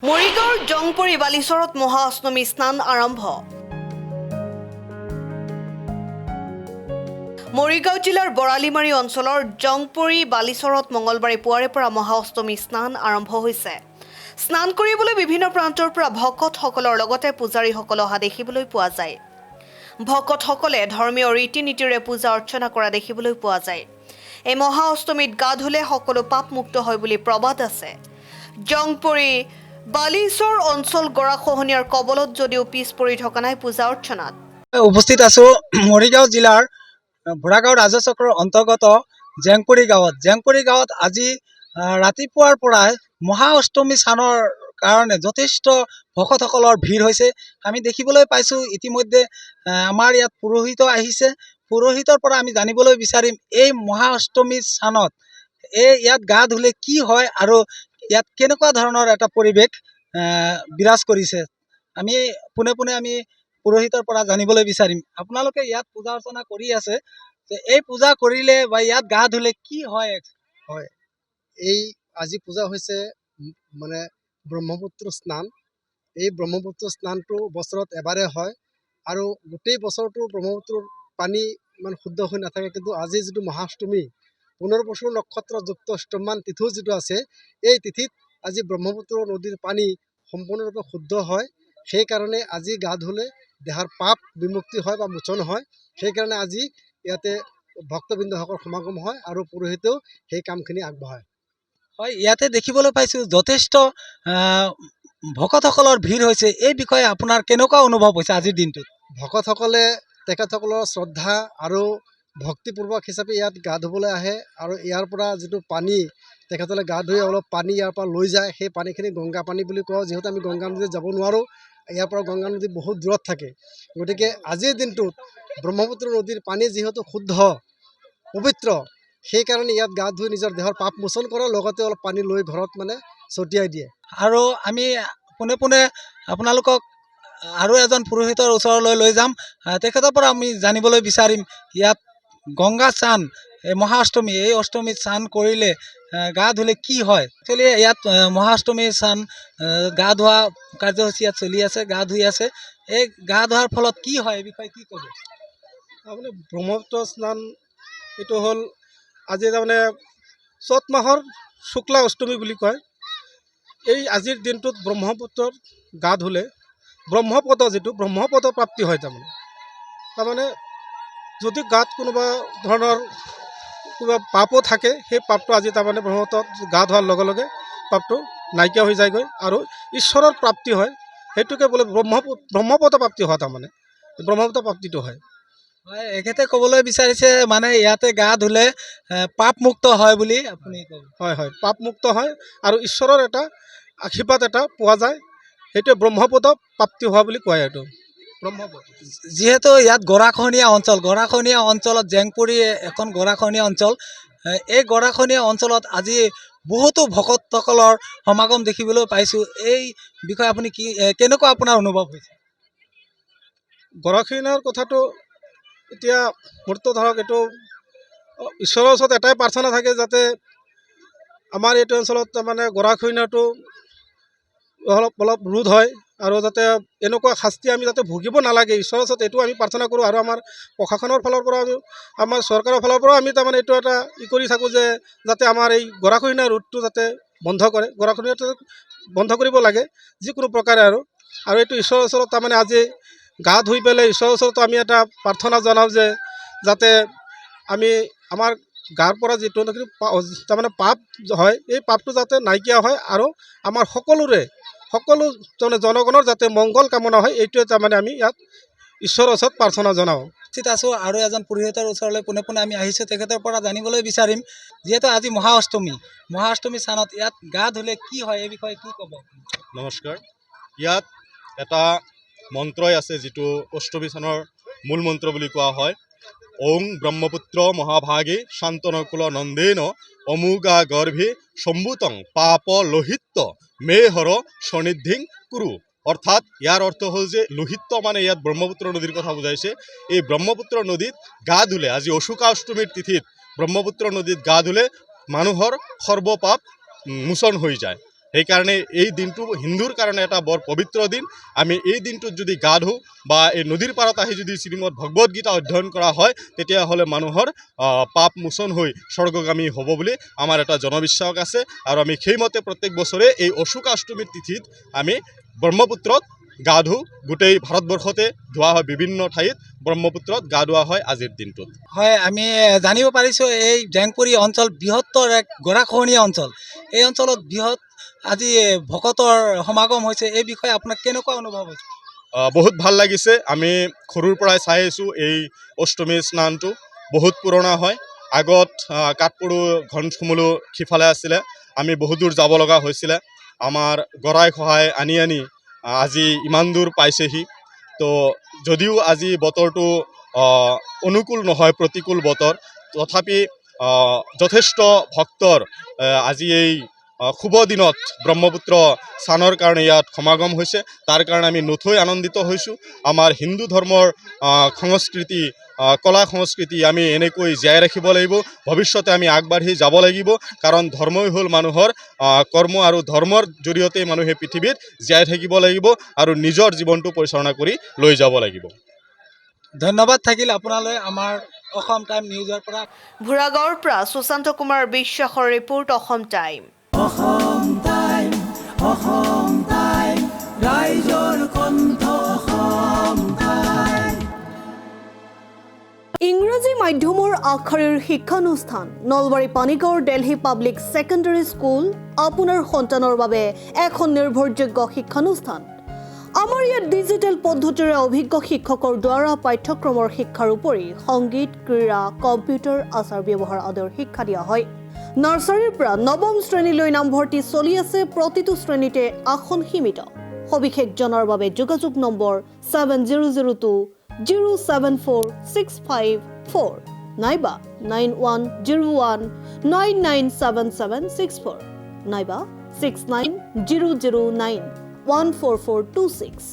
মৰিগাঁৱৰ জংপৰি বালিচৰত মহা অষ্টমী স্নান আৰম্ভ। মৰিগাঁও জিলাৰ বৰালিমাৰী অঞ্চলৰ জংপৰি বালিচৰত মঙলবাৰে পুৱাৰে পৰা মহা অষ্টমী স্নান আৰম্ভ হৈছে। স্নান কৰিবলৈ বিভিন্ন প্ৰান্তৰ পৰা ভকতসকলৰ লগতে পূজাৰীসকল অহা দেখিবলৈ পোৱা যায়। ভকতসকলে ধৰ্মীয় ৰীতি নীতিৰে পূজা অৰ্চনা কৰা দেখিবলৈ পোৱা যায়। এই মহা অষ্টমীত গা ধুলে সকলো পাপমুক্ত হয় বুলি প্ৰবাদ আছে। জংপৰি বালিচৰ অঞ্চল গৰাখহনীয়াৰ কবলত যদিও পিছ পৰি থকা নাই পূজা অৰ্চনাত। উপস্থিত আছো মৰিগাঁও জিলাৰ ভোৰাগাঁও ৰাজচক্ৰৰ অন্তৰ্গত জেংপৰি গাঁৱত আজি ৰাতিপুৱাৰ পৰাই মহা অষ্টমী স্নানৰ কাৰণে যথেষ্ট ভকতসকলৰ ভিৰ হৈছে। আমি দেখিবলৈ পাইছোঁ ইতিমধ্যে আমাৰ ইয়াত পুৰোহিত আহিছে। পুৰোহিতৰ পৰা আমি জানিবলৈ বিচাৰিম এই মহা অষ্টমী স্নানত ইয়াত গা ধুলে কি হয় আৰু ইয়াত কেনেকুৱা ধৰণৰ এটা পৰিৱেশ বিৰাজ কৰিছে। আমি পোনে পোনে আমি পুৰোহিতৰ পৰা জানিবলৈ বিচাৰিম। আপোনালোকে ইয়াত পূজা অৰ্চনা কৰি আছে যে এই পূজা কৰিলে বা ইয়াত গা ধুলে কি হয়? হয়, এই আজি পূজা হৈছে মানে ব্ৰহ্মপুত্ৰ স্নান। এই ব্ৰহ্মপুত্ৰ স্নানটো বছৰত এবাৰে হয় আৰু গোটেই বছৰটো ব্ৰহ্মপুত্ৰৰ পানী ইমান শুদ্ধ হৈ নাথাকে, কিন্তু আজি যিটো মহাষ্টমী পুনৰ্বসু নক্ষত্ৰযুক্ত অষ্টমমান তিথিও যিটো আছে, এই তিথিত আজি ব্ৰহ্মপুত্ৰ নদীৰ পানী সম্পূৰ্ণৰূপে শুদ্ধ হয়। সেইকাৰণে আজি গা ধুলে দেহৰ পাপ বিমুক্তি হয় বা মোচন হয়। সেইকাৰণে আজি ইয়াতে ভক্তবৃন্দসকল সমাগম হয় আৰু পুৰোহিতেও সেই কামখিনি আগবঢ়ায়। হয়, ইয়াতে দেখিবলৈ পাইছোঁ যথেষ্ট ভকতসকলৰ ভিৰ হৈছে। এই বিষয়ে আপোনাৰ কেনেকুৱা অনুভৱ হৈছে আজিৰ দিনটোত? ভকতসকলে তেখেতসকলৰ শ্ৰদ্ধা আৰু ভক্তিপূৰ্বক হিচাপে ইয়াত গা ধুবলৈ আহে আৰু ইয়াৰ পৰা যিটো পানী তেখেতসকলে গা ধুই অলপ পানী ইয়াৰ পৰা লৈ যায়। সেই পানীখিনি গংগা পানী বুলি কওঁ, যিহেতু আমি গংগা নদীত যাব নোৱাৰোঁ। ইয়াৰ পৰা গংগা নদী বহুত দূৰত থাকে, গতিকে আজিৰ দিনটোত ব্ৰহ্মপুত্ৰ নদীৰ পানী যিহেতু শুদ্ধ পবিত্ৰ, সেইকাৰণে ইয়াত গা ধুই নিজৰ দেহৰ পাপ মোচন কৰে, লগতে অলপ পানী লৈ ঘৰত মানে ছটিয়াই দিয়ে। আৰু আমি পোনে পোনে আপোনালোকক আৰু এজন পুৰোহিতৰ ওচৰলৈ লৈ যাম। তেখেতৰ পৰা আমি জানিবলৈ বিচাৰিম ইয়াত গংগা স্নান এই মহা অষ্টমী এই অষ্টমী স্নান কৰিলে গা ধুলে কি হয়। একচুৱেলি ইয়াত মহা অষ্টমী স্নান গা ধোৱা কাৰ্যসূচী ইয়াত চলি আছে, গা ধুই আছে। এই গা ধোৱাৰ ফলত কি হয় এই বিষয়ে কি ক'ব? তাৰমানে ব্ৰহ্মপুত্ৰ স্নান এইটো হ'ল আজি তাৰমানে চ'ত মাহৰ শুক্লা অষ্টমী বুলি কয়। এই আজিৰ দিনটোত ব্ৰহ্মপুত্ৰত গা ধুলে ব্ৰহ্মপদ যিটো ব্ৰহ্মপদ প্ৰাপ্তি হয়। তাৰমানে যদি গাত কোনোবা ধৰণৰ কিবা পাপো থাকে, সেই পাপটো আজি তাৰমানে ব্ৰহ্মপুত্ৰত গা ধোৱাৰ লগে লগে পাপটো নাইকিয়া হৈ যায়গৈ আৰু ঈশ্বৰৰ প্ৰাপ্তি হয়। সেইটোকে বোলে ব্ৰহ্মপদ প্ৰাপ্তি হয়, তাৰমানে ব্ৰহ্মপুত্ৰ প্ৰাপ্তিটো হয়। হয়, এখেতে ক'বলৈ বিচাৰিছে মানে ইয়াতে গা ধুলে পাপমুক্ত হয় বুলি আপুনি ক'ব? হয় হয়, পাপমুক্ত হয় আৰু ঈশ্বৰৰ এটা আশীৰ্বাদ এটা পোৱা যায়। সেইটোৱে ব্ৰহ্মপদ প্ৰাপ্তি হোৱা বুলি কয়। এইটো ব্ৰহ্মপদ। যিহেতু ইয়াত গৰাখহনীয়া অঞ্চলত জেংপৰি এখন গৰাখহনীয়া অঞ্চল। এই গৰাখহনীয়া অঞ্চলত আজি বহুতো ভকতসকলৰ সমাগম দেখিবলৈ পাইছোঁ। এই বিষয়ে আপুনি কেনেকুৱা আপোনাৰ অনুভৱ হৈছে? গৰাখহনীয়াৰ কথাটো এতিয়া মোৰতো ধৰক এইটো ঈশ্বৰৰ ওচৰত এটাই প্ৰাৰ্থনা থাকে, যাতে আমাৰ এইটো অঞ্চলত তাৰমানে গৰাখহনীয়াটো অলপ ৰোধ হয় আৰু যাতে এনেকুৱা শাস্তি আমি যাতে ভুগিব নালাগে। ঈশ্বৰৰ ওচৰত এইটো আমি প্ৰাৰ্থনা কৰোঁ আৰু আমাৰ প্ৰশাসনৰ ফালৰ পৰা আমাৰ চৰকাৰৰ ফালৰ পৰাও আমি তাৰমানে এইটো এটা কৰি থাকোঁ যে যাতে আমাৰ এই গৰাখহনীয়া ৰোধটো যাতে বন্ধ কৰে। গৰাখহনীয়াটো বন্ধ কৰিব লাগে যিকোনো প্ৰকাৰে আৰু এইটো ঈশ্বৰৰ ওচৰত তাৰমানে আজি গা ধুই পেলাই ঈশ্বৰৰ ওচৰতো আমি এটা প্ৰাৰ্থনা জনাওঁ যে যাতে আমি আমাৰ গাৰ পৰা যিটো তাৰমানে পাপ হয়, এই পাপটো যাতে নাইকিয়া হয় আৰু আমাৰ সকলো তাৰমানে জনগণৰ যাতে মংগল কামনা হয়, এইটোৱে তাৰমানে আমি ইয়াত ঈশ্বৰৰ ওচৰত প্ৰাৰ্থনা জনাওঁ। উপস্থিত আছোঁ আৰু এজন পুৰোহিতৰ ওচৰলৈ পোনে পোনে আমি আহিছোঁ। তেখেতৰ পৰা জানিবলৈ বিচাৰিম যিহেতু আজি মহা অষ্টমী স্নানত ইয়াত গা ধুলে কি হয় এই বিষয়ে কি ক'ব? নমস্কাৰ। ইয়াত এটা মন্ত্ৰই আছে যিটো অষ্টমী স্নানৰ মূল মন্ত্ৰ বুলি কোৱা হয়। ওং ব্ৰহ্মপুত্ৰ মহাভাগে শান্তনকুল নন্দেন অমুগা গৰ্ভে সম্ভূতং পাপ লোহিত্য মে হৰ সন্নিধিং কুৰু। অৰ্থাৎ ইয়াৰ অৰ্থ হ'ল যে লোহিত্য মানে ইয়াত ব্ৰহ্মপুত্ৰ নদীৰ কথা বুজাইছে। এই ব্ৰহ্মপুত্ৰ নদীত গা ধুলে আজি অশোকা অষ্টমীৰ তিথিত ব্ৰহ্মপুত্ৰ নদীত গা ধুলে মানুহৰ সৰ্বপাপ মোচন হৈ যায়। সেইকাৰণে এই দিনটো হিন্দুৰ কাৰণে এটা বৰ পবিত্ৰ দিন। আমি এই দিনটোত যদি গা ধুওঁ বা এই নদীৰ পাৰত আহি যদি শ্ৰীমদ ভগৱত গীতা অধ্যয়ন কৰা হয়, তেতিয়াহ'লে মানুহৰ পাপ মোচন হৈ স্বৰ্গগামী হ'ব বুলি আমাৰ এটা জনবিশ্বাস আছে। আৰু আমি সেইমতে প্ৰত্যেক বছৰে এই অশোকাষ্টমীৰ তিথিত আমি ব্ৰহ্মপুত্ৰত গা ধুওঁ। গোটেই ভাৰতবৰ্ষতে ধোৱা হয়, বিভিন্ন ঠাইত ব্ৰহ্মপুত্ৰত গা ধোৱা হয় আজিৰ দিনটোত। হয়, আমি জানিব পাৰিছোঁ এই জেংপুৰি অঞ্চল বৃহত্তৰ এক গৰাখহনীয়া অঞ্চল। এই অঞ্চলত বৃহৎ আজি ভকতৰ সমাগম হৈছে, এই বিষয়ে আপোনাক কেনেকুৱা অনুভৱ হৈছে? বহুত ভাল লাগিছে। আমি সৰুৰ পৰাই চাই আহিছোঁ এই অষ্টমী স্নানটো বহুত পুৰণা হয়। আগত কাঠপুৰু ঘনচুমুলো সিফালে আছিলে, আমি বহুত দূৰ যাব লগা হৈছিলে। আমাৰ গৰাই খহাই আনি আজি ইমান দূৰ পাইছেহি। তো যদিও আজি বতৰটো অনুকূল নহয়, প্ৰতিকূল বতৰ, তথাপি যথেষ্ট ভক্তৰ আজি এই শুভ দিনত ব্ৰহ্মপুত্ৰ স্নানৰ কাৰণে ইয়াত সমাগম হৈছে। তাৰ কাৰণে আমি নথৈ আনন্দিত হৈছোঁ। আমাৰ হিন্দু ধৰ্মৰ সংস্কৃতি, কলা সংস্কৃতি আমি এনেকৈ জীয়াই ৰাখিব লাগিব। ভৱিষ্যতে আমি আগবাঢ়ি যাব লাগিব, কাৰণ ধৰ্মই হ'ল মানুহৰ কৰ্ম, আৰু ধৰ্মৰ জৰিয়তে মানুহে পৃথিৱীত জীয়াই থাকিব লাগিব আৰু নিজৰ জীৱনটো পৰিচালনা কৰি লৈ যাব লাগিব। ধন্যবাদ থাকিল আপোনালৈ আমাৰ অসম টাইম নিউজৰ পৰা। ভোৰাগাঁৱৰ পৰা সুশান্ত কুমাৰ বিশ্বাসৰ ৰিপৰ্ট, অসম টাইম। ইংৰাজী মাধ্যমৰ আগশাৰীৰ শিক্ষানুষ্ঠান নলবাৰী পানীগাঁৱৰ দিল্লী পাব্লিক ছেকেণ্ডাৰী স্কুল আপোনাৰ সন্তানৰ বাবে এখন নিৰ্ভৰযোগ্য শিক্ষানুষ্ঠান। আমাৰ ইয়াত ডিজিটেল পদ্ধতিৰে অভিজ্ঞ শিক্ষকৰ দ্বাৰা পাঠ্যক্ৰমৰ শিক্ষাৰ উপৰি সংগীত, ক্ৰীড়া, কম্পিউটাৰ, আচাৰ ব্যৱহাৰ আদিৰ শিক্ষা দিয়া হয়। নাৰ্চাৰীৰ পৰা নৱম শ্ৰেণীলৈ নামভৰ্তি চলি আছে। প্ৰতিটো শ্ৰেণীতে আসন সীমিত। সবিশেষ জনাৰ বাবে যোগাযোগ নম্বৰ 7002074654 নাইবা 9101997764 নাইবা 6900914426।